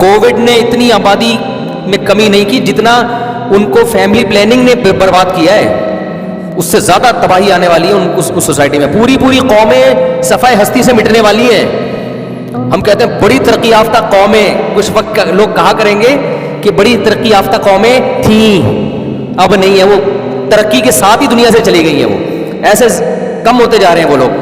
Covid نے اتنی آبادی میں کمی نہیں کی جتنا ان کو فیملی پلاننگ نے برباد کیا ہے. اس سے زیادہ تباہی آنے والی ہے اس سوسائٹی میں. پوری قومیں صفحہ ہستی سے مٹنے والی ہیں. ہم کہتے ہیں بڑی ترقی یافتہ قومیں, کچھ وقت لوگ کہا کریں گے کہ بڑی ترقی یافتہ قومیں تھیں, اب نہیں ہے. وہ ترقی کے ساتھ ہی دنیا سے چلی گئی ہیں. وہ ایسے کم ہوتے جا رہے ہیں وہ لوگ.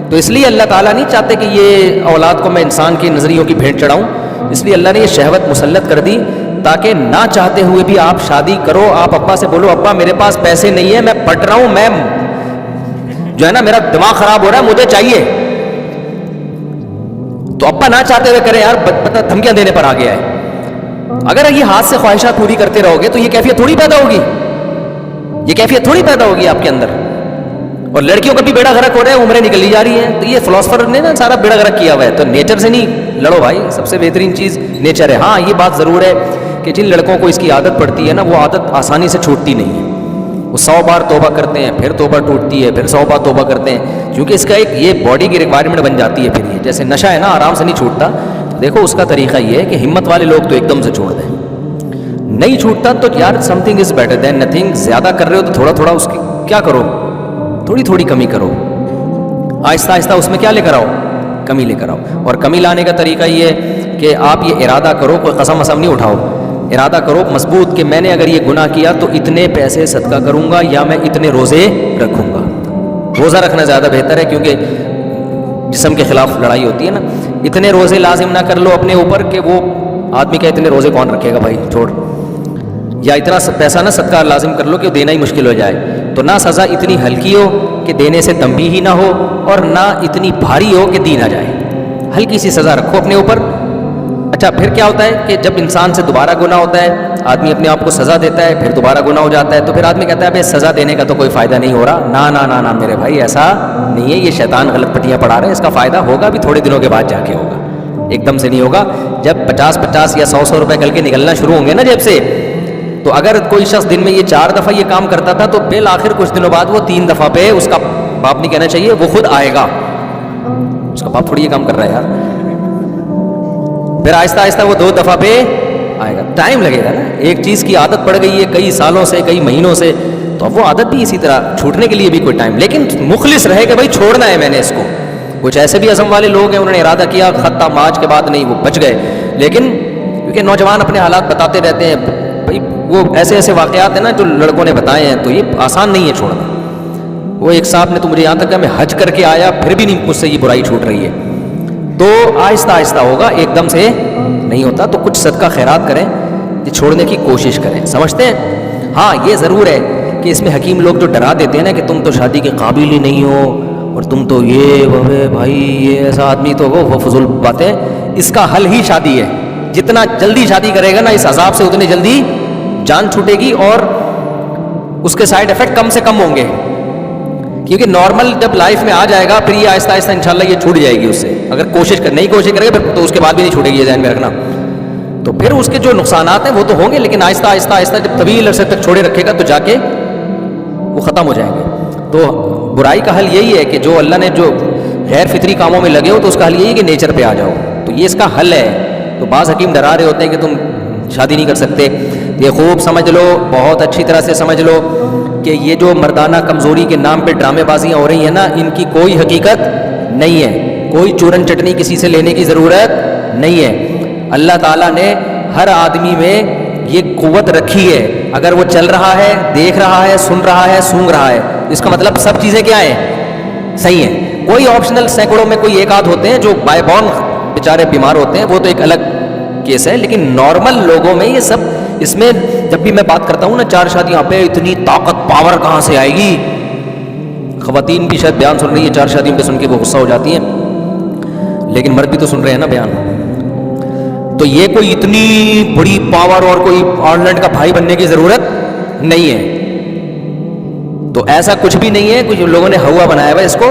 تو اس لیے اللہ تعالیٰ نہیں چاہتے کہ یہ اولاد کو میں انسان کے نظریوں کی بھیٹ چڑھاؤں. اس لیے اللہ نے یہ شہوت مسلط کر دی تاکہ نہ چاہتے ہوئے بھی آپ شادی کرو. آپ ابا سے بولو ابا میرے پاس پیسے نہیں ہیں, میں پڑھ رہا ہوں, میں جو ہے نا میرا دماغ خراب ہو رہا ہے, مجھے چاہیے. تو ابا نہ چاہتے ہوئے کرے, یار پتہ دھمکیاں دینے پر آ گیا ہے. اگر یہ ہاتھ سے خواہشات پوری کرتے رہو گے تو یہ کیفیت تھوڑی پیدا ہوگی, یہ کیفیت تھوڑی پیدا ہوگی آپ کے اندر. اور لڑکیوں کا بھی بیڑا غرق ہو رہا ہے, عمریں نکلی جا رہی ہیں. تو یہ فلاسفر نے نا سارا بیڑا غرق کیا ہوا ہے. تو نیچر سے نہیں لڑو بھائی, سب سے بہترین چیز نیچر ہے. ہاں یہ بات ضرور ہے کہ جن لڑکوں کو اس کی عادت پڑتی ہے نا, وہ عادت آسانی سے چھوٹتی نہیں ہے. وہ 100 بار توبہ کرتے ہیں, پھر توبہ ٹوٹتی ہے, پھر 100 بار توبہ کرتے ہیں, کیونکہ اس کا ایک یہ باڈی کی ریکوائرمنٹ بن جاتی ہے. پھر یہ جیسے نشہ ہے نا, آرام سے نہیں چھوٹتا. دیکھو اس کا طریقہ یہ ہے کہ ہمت والے لوگ تو ایک دم سے چھوڑ دیں. نہیں چھوٹتا تو یار some thing is better than nothing. زیادہ کر رہے ہو تو تھوڑا تھوڑا اس کی کیا کرو, تھوڑی تھوڑی کمی کرو. آہستہ آہستہ اس میں کیا لے کر آؤ, کمی لے کر آؤ. اور کمی لانے کا طریقہ یہ ہے کہ آپ یہ ارادہ کرو, کوئی قسم وسم نہیں اٹھاؤ, ارادہ کرو مضبوط کہ میں نے اگر یہ گناہ کیا تو اتنے پیسے صدقہ کروں گا یا میں اتنے روزے رکھوں گا. روزہ رکھنا زیادہ بہتر ہے کیونکہ جسم کے خلاف لڑائی ہوتی ہے نا. اتنے روزے لازم نہ کر لو اپنے اوپر کہ وہ آدمی کہ اتنے روزے کون رکھے گا بھائی چھوڑ, یا اتنا پیسہ نہ صدقہ لازم کر لو کہ دینا ہی مشکل ہو جائے. تو نہ سزا اتنی ہلکی ہو کہ دینے سے تنبیہ ہی نہ ہو, اور نہ اتنی بھاری ہو کہ دی نہ جائے. ہلکی سی سزا رکھو اپنے اوپر. اچھا پھر کیا ہوتا ہے کہ جب انسان سے دوبارہ گناہ ہوتا ہے, آدمی اپنے آپ کو سزا دیتا ہے, پھر دوبارہ گناہ ہو جاتا ہے, تو پھر آدمی کہتا ہے بھائی سزا دینے کا تو کوئی فائدہ نہیں ہو رہا. نا نا نا نا میرے بھائی ایسا نہیں ہے, یہ شیطان غلط پٹیاں پڑھا رہے ہیں. اس کا فائدہ ہوگا بھی تھوڑے دنوں کے بعد جا کے ہوگا, ایک دم سے نہیں ہوگا. جب 50 یا 100 روپے کل کے نکلنا شروع ہوں گے نا جیب سے, تو اگر کوئی شخص دن میں یہ 4 دفعہ یہ کام کرتا تھا تو بالآخر کچھ دنوں بعد وہ 3 دفعہ پہ, اس کا باپ نہیں کہنا چاہیے, وہ خود آئے گا. اس کا باپ تھوڑی یہ کام کر رہا ہے یار. پھر آہستہ آہستہ وہ 2 دفعہ پہ آئے گا. ٹائم لگے گا نا, ایک چیز کی عادت پڑ گئی ہے کئی سالوں سے, کئی مہینوں سے, تو اب وہ عادت بھی اسی طرح چھوٹنے کے لیے بھی کوئی ٹائم. لیکن مخلص رہے کہ بھائی چھوڑنا ہے میں نے اس کو. کچھ ایسے بھی عزم والے لوگ ہیں, انہوں نے ارادہ کیا خطہ مارچ کے بعد نہیں, وہ بچ گئے. لیکن کیونکہ نوجوان اپنے حالات بتاتے رہتے ہیں بھائی, وہ ایسے ایسے واقعات ہیں نا جو لڑکوں نے بتائے ہیں, تو یہ آسان نہیں ہے چھوڑنا. وہ ایک صاحب نے تو مجھے یہاں تک کہ میں حج کر کے آیا پھر بھی نہیں مجھ سے یہ برائی چھوٹ رہی ہے. تو آہستہ آہستہ ہوگا, ایک دم سے نہیں ہوتا. تو کچھ صدقہ خیرات کریں, یہ چھوڑنے کی کوشش کریں. سمجھتے ہیں؟ ہاں یہ ضرور ہے کہ اس میں حکیم لوگ جو ڈرا دیتے ہیں نا کہ تم تو شادی کے قابل ہی نہیں ہو, اور تم تو یہ بھائی یہ ایسا آدمی, تو وہ فضول باتیں. اس کا حل ہی شادی ہے. جتنا جلدی شادی کرے گا نا اس عذاب سے اتنی جلدی جان چھوٹے گی, اور اس کے سائیڈ افیکٹ کم سے کم ہوں گے. کیونکہ نارمل جب لائف میں آ جائے گا پھر یہ آہستہ آہستہ انشاءاللہ یہ چھوٹ جائے گی اس سے. اگر کوشش کرے گا پھر تو اس کے بعد بھی نہیں چھوٹے گی, یہ ذہن میں رکھنا. تو پھر اس کے جو نقصانات ہیں وہ تو ہوں گے, لیکن آہستہ آہستہ آہستہ جب طویل عرصے تک چھوڑے رکھے گا تو جا کے وہ ختم ہو جائیں گے. تو برائی کا حل یہی ہے کہ جو اللہ نے جو غیر فطری کاموں میں لگے ہو تو اس کا حل یہی ہے کہ نیچر پہ آ جاؤ. تو یہ اس کا حل ہے. تو بعض حکیم ڈرا رہے ہوتے ہیں کہ تم شادی نہیں کر سکتے. یہ خوب سمجھ لو, بہت اچھی طرح سے سمجھ لو کہ یہ جو مردانہ کمزوری کے نام پہ ڈرامے بازیاں ہو رہی ہیں نا, ان کی کوئی حقیقت نہیں ہے. کوئی چورن چٹنی کسی سے لینے کی ضرورت نہیں ہے. اللہ تعالیٰ نے ہر آدمی میں یہ قوت رکھی ہے. اگر وہ چل رہا ہے, دیکھ رہا ہے, سن رہا ہے, سونگ رہا ہے, اس کا مطلب سب چیزیں کیا ہیں, صحیح ہیں. کوئی آپشنل سینکڑوں میں کوئی ایک آدھ ہوتے ہیں جو بائی بورن بیچارے بیمار ہوتے ہیں, وہ تو ایک الگ کیس ہے. لیکن نارمل لوگوں میں یہ سب, اس میں جب بھی میں بات کرتا ہوں نا 4 شادیاں پہ, اتنی طاقت پاور کہاں سے آئے گی. خواتین بھی شاید بیان سن رہی ہے 4 شادیوں پہ, سن کے وہ غصہ ہو جاتی ہیں, لیکن مرد بھی تو سن رہے ہیں نا بیان. تو یہ کوئی اتنی بڑی پاور اور کوئی آرلینڈ کا بھائی بننے کی ضرورت نہیں ہے. تو ایسا کچھ بھی نہیں ہے. کچھ لوگوں نے ہوا بنایا ہوا اس کو,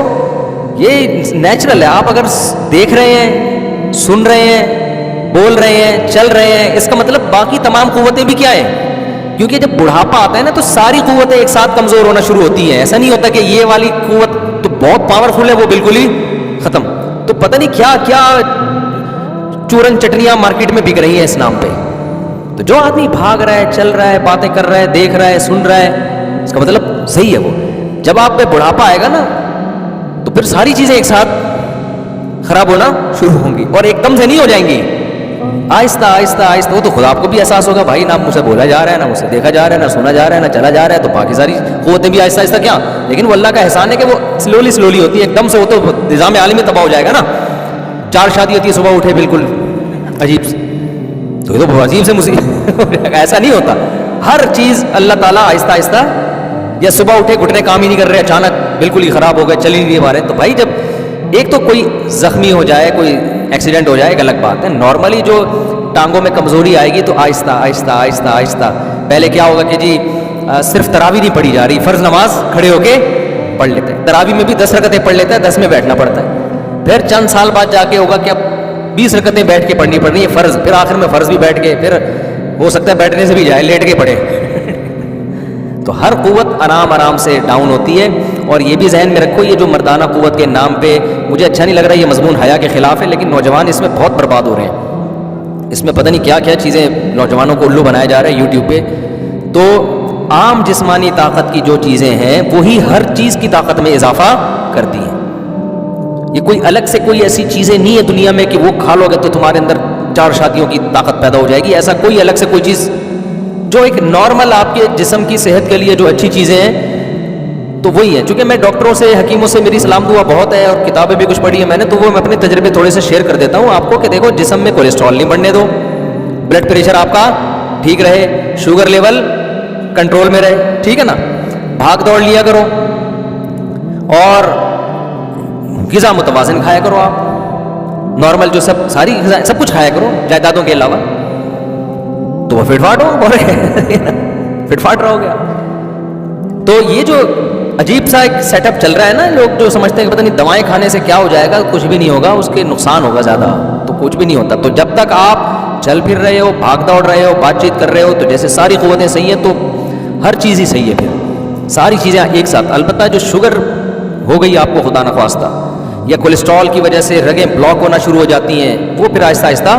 یہ نیچرل ہے. آپ اگر دیکھ رہے ہیں, سن رہے ہیں, بول رہے ہیں, چل رہے ہیں, اس کا مطلب باقی تمام قوتیں بھی کیا ہیں. کیونکہ جب بڑھاپا آتا ہے نا تو ساری قوتیں ایک ساتھ کمزور ہونا شروع ہوتی ہیں. ایسا نہیں ہوتا کہ یہ والی قوت تو بہت پاورفل ہے وہ بالکل ہی ختم. تو پتہ نہیں کیا کیا चूरन चटनियां मार्केट में बिक रही हैं इस नाम पे। तो जो आदमी भाग रहा है, चल रहा है, बातें कर रहा है, देख रहा है, सुन रहा है, इसका मतलब सही है वो। जब आप पे बुढ़ापा आएगा ना तो फिर सारी चीजें एक साथ खराब होना शुरू होंगी और एकदम से नहीं हो जाएंगी, आहिस्ता आहिस्ता आहिस्ता। वो तो खुद आपको भी एहसास होगा, भाई ना मुझसे बोला जा रहा है, ना मुझसे देखा जा रहा है, ना सुना जा रहा है, ना चला जा रहा है, तो बाकी सारी कुव्वतें भी आहिस्ता आहिस्ता क्या, लेकिन वो अल्लाह का एहसान है कि वो स्लोली स्लोली होती है, एकदम से वो तो निज़ाम आलमी तबाह हो जाएगा ना। 4 शादी होती है, सुबह उठे बिल्कुल अजीब से, तो ये तो अजीब से मुसीबत ऐसा नहीं होता। हर चीज़ अल्लाह ताला आहिस्ता आहिस्ता, या सुबह उठे घुटने काम ही नहीं कर रहे, अचानक बिल्कुल ही ख़राब हो गए, चल ही नहीं पा रहे, तो भाई जब एक तो कोई ज़ख्मी हो जाए, कोई एक्सीडेंट हो जाए, एक अलग बात है। नॉर्मली जो टांगों में कमज़ोरी आएगी तो आहिस्ता आहिस्ता आहिस्ता आहिस्ता, पहले क्या होगा कि जी सिर्फ तरावी नहीं पढ़ी जा रही, फ़र्ज़ नमाज खड़े होके पढ़ लेते हैं, तरावी में भी 10 रकतें पढ़ लेते हैं, 10 में बैठना पड़ता है। फिर चंद साल बाद जाके होगा कि अब 20 रकतें बैठ के पढ़नी पड़ रही है फ़र्ज़, फिर आखिर में फ़र्ज़ भी बैठ के, फिर हो सकता है बैठने से भी जाए, लेट के पढ़े तो हर कुव्वत आराम आराम से डाउन होती है। और ये भी जहन में रखो, ये जो मर्दाना कुव्वत के नाम पे, मुझे अच्छा नहीं लग रहा है, ये मजमून हया के ख़िलाफ़ है, लेकिन नौजवान इसमें बहुत बर्बाद हो रहे हैं। इसमें पता नहीं क्या क्या चीज़ें नौजवानों को उल्लू बनाया जा रहा है यूट्यूब पे। तो आम जिस्मानी ताकत की जो चीज़ें हैं वही हर चीज़ की ताकत में इजाफा करती हैं। ये कोई अलग से कोई ऐसी चीज़ें नहीं है दुनिया में कि वो खा लोगे तो तुम्हारे अंदर 4 शादियों की ताकत पैदा हो जाएगी, ऐसा कोई अलग से कोई चीज़। जो एक नॉर्मल आपके जिस्म की सेहत के लिए जो अच्छी चीज़ें हैं तो वही है। चूँकि मैं डॉक्टरों से, हकीमों से मेरी सलाम दुआ बहुत है और किताबें भी कुछ पढ़ी है मैंने, तो वो मैं अपने तजर्बे थोड़े से शेयर कर देता हूँ आपको कि देखो, जिस्म में कोलेस्ट्रॉल नहीं बढ़ने दो, ब्लड प्रेशर आपका ठीक रहे, शुगर लेवल कंट्रोल में रहे, ठीक है ना, भाग दौड़ लिया करो और ग़िज़ा मुतवाज़िन खाया करो, आप नॉर्मल जो सारी ग़िज़ा सब कुछ खाया करो जायदादों के अलावा, तो वो फिटफाट हो और फिटफाट रहोगे आप। तो ये जो अजीब सा एक सेटअप चल रहा है ना, लोग जो समझते हैं कि पता नहीं दवाएं खाने से क्या हो जाएगा, कुछ भी नहीं होगा, उसके नुकसान होगा ज़्यादा, तो कुछ भी नहीं होता। तो जब तक आप चल फिर रहे हो, भाग दौड़ रहे हो, बातचीत कर रहे हो, तो जैसे सारी क़ुव्वतें सही हैं तो हर चीज़ ही सही है, फिर सारी चीज़ें एक साथ। अलबत्ता जो शुगर हो गई आपको खुदा न ख्वास्ता, या कोलेस्ट्रॉल की वजह से रगें ब्लॉक होना शुरू हो जाती हैं, वो फिर आहिस्ता आहिस्ता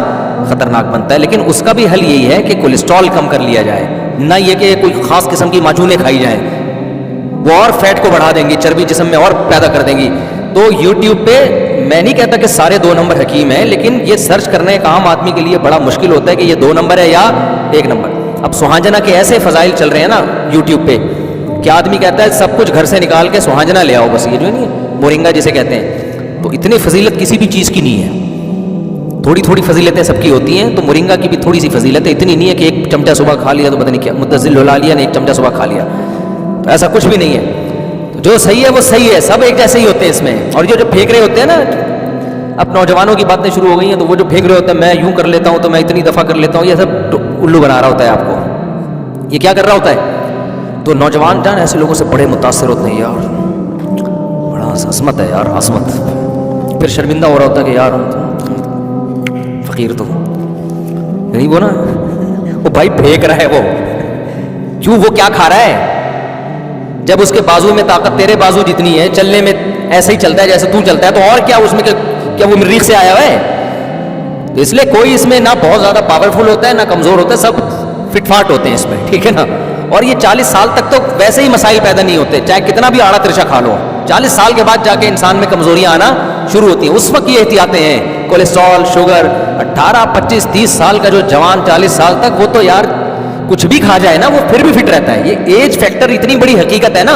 ख़तरनाक बनता है। लेकिन उसका भी हल यही है कि कोलेस्ट्रॉल कम कर लिया जाए, ना ये कि कोई ख़ास किस्म की माचूनें खाई जाएँ, वो और फैट को बढ़ा देंगी, चर्बी जिस्म में और पैदा कर देंगी। तो यूट्यूब पे मैं नहीं कहता कि सारे 2 नंबर हकीम हैं, लेकिन ये सर्च करना एक आम आदमी के लिए बड़ा मुश्किल होता है कि ये 2 नंबर है या 1 नंबर। अब सुहांजना के ऐसे फ़ज़ाइल चल रहे हैं ना यूट्यूब पे कि आदमी कहता है सब कुछ घर से निकाल के सुहांजना ले आओ, बस ये जो नहीं है मोरिंगा जिसे कहते हैं, तो इतनी फजीलत किसी भी चीज़ की नहीं है। थोड़ी थोड़ी फजीलतें सबकी होती हैं, तो मोरिंगा की भी थोड़ी सी फजीलत है, इतनी नहीं है कि 1 चमचा सुबह खा लिया तो पता नहीं क्या मुद्दज़िल लुला लिया ने 1 चमचा सुबह खा लिया, तो ऐसा कुछ भी नहीं है। तो जो सही है वो सही है, सब एक जैसे ही होते हैं इसमें। और जो फेंक रहे होते हैं ना, अब नौजवानों की बातें शुरू हो गई हैं, तो वो जो फेंक रहे होते हैं, मैं यूँ कर लेता हूँ तो मैं इतनी दफ़ा कर लेता हूँ, ये सब उल्लू बना रहा होता है आपको। ये क्या कर रहा होता है, तो नौजवान जान ऐसे लोगों से बड़े मुतासर होते हैं, यार बड़ा असमत है यार, असमत। फिर शर्मिंदा हो रहा होता है कि यार फ़कीर तो नहीं, वो ना वो भाई फेंक रहा है, वो क्यों, वो क्या खा रहा है, जब उसके बाजू में ताकत तेरे बाजू जितनी है, चलने में ऐसे ही चलता है जैसे तू चलता है, तो और क्या उसमें क्या वो मरीख से आया हुआ है। तो इसलिए कोई इसमें ना बहुत ज़्यादा पावरफुल होता है ना कमज़ोर होता है, सब फिटफाट होते हैं इसमें, ठीक है ना। और ये 40 साल तक तो वैसे ही मसाइल पैदा नहीं होते, चाहे कितना भी आड़ा तिरछा खा लो, 40 साल के बाद जाके इंसान में कमज़ोरियाँ आना शुरू होती हैं। उस वक्त ये एहतियातें हैं, कोलेस्ट्रॉल, शुगर। 18, 25, 30 साल का जो जवान 40 साल तक, वो तो यार कुछ भी खा जाए ना वो फिर भी फिट रहता है। ये एज फैक्टर इतनी बड़ी हकीकत है ना।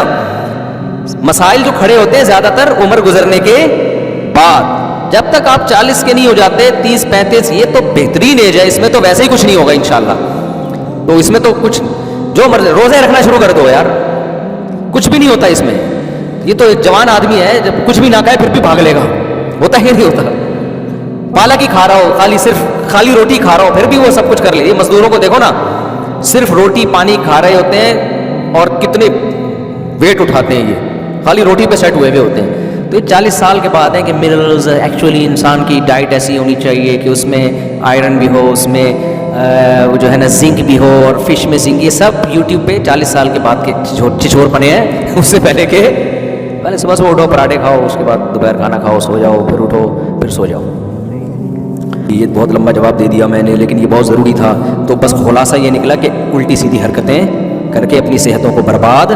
मसाइल जो खड़े होते हैं ज़्यादातर उम्र गुजरने के बाद, जब तक आप 40 के नहीं हो जाते, 30, 35, ये तो बेहतरीन एज है, इसमें तो वैसे ही कुछ नहीं होगा इंशाल्लाह। तो इसमें तो कुछ जो मर्जी, रोज़े रखना शुरू कर दो यार, कुछ भी नहीं होता इसमें। ये तो एक जवान आदमी है, जब कुछ भी ना खाए फिर भी भाग लेगा, होता ही नहीं होता। पालक ही खा रहा हो, खाली रोटी खा रहा हो, फिर भी वो सब कुछ कर ले। मजदूरों को देखो ना, सिर्फ रोटी पानी खा रहे होते हैं और कितने वेट उठाते हैं, ये खाली रोटी पे सेट हुए हुए होते हैं। तो ये 40 साल के बाद है कि मिनरल्स, एक्चुअली इंसान की डाइट ऐसी होनी चाहिए कि उसमें आयरन भी हो, उसमें वो जो है ना जिंक भी हो, और फिश में जिंक, ये सब यूट्यूब पे 40 साल के बाद के छिछोर बने हैं। उससे पहले सुबह उठो, पराठे खाओ, उसके बाद दोपहर खाना खाओ, सो जाओ, फिर उठो, फिर सो जाओ। یہ بہت لمبا جواب دے دیا میں نے، لیکن یہ بہت ضروری تھا. تو بس خلاصہ یہ نکلا کہ الٹی سیدھی حرکتیں کر کے اپنی صحتوں کو برباد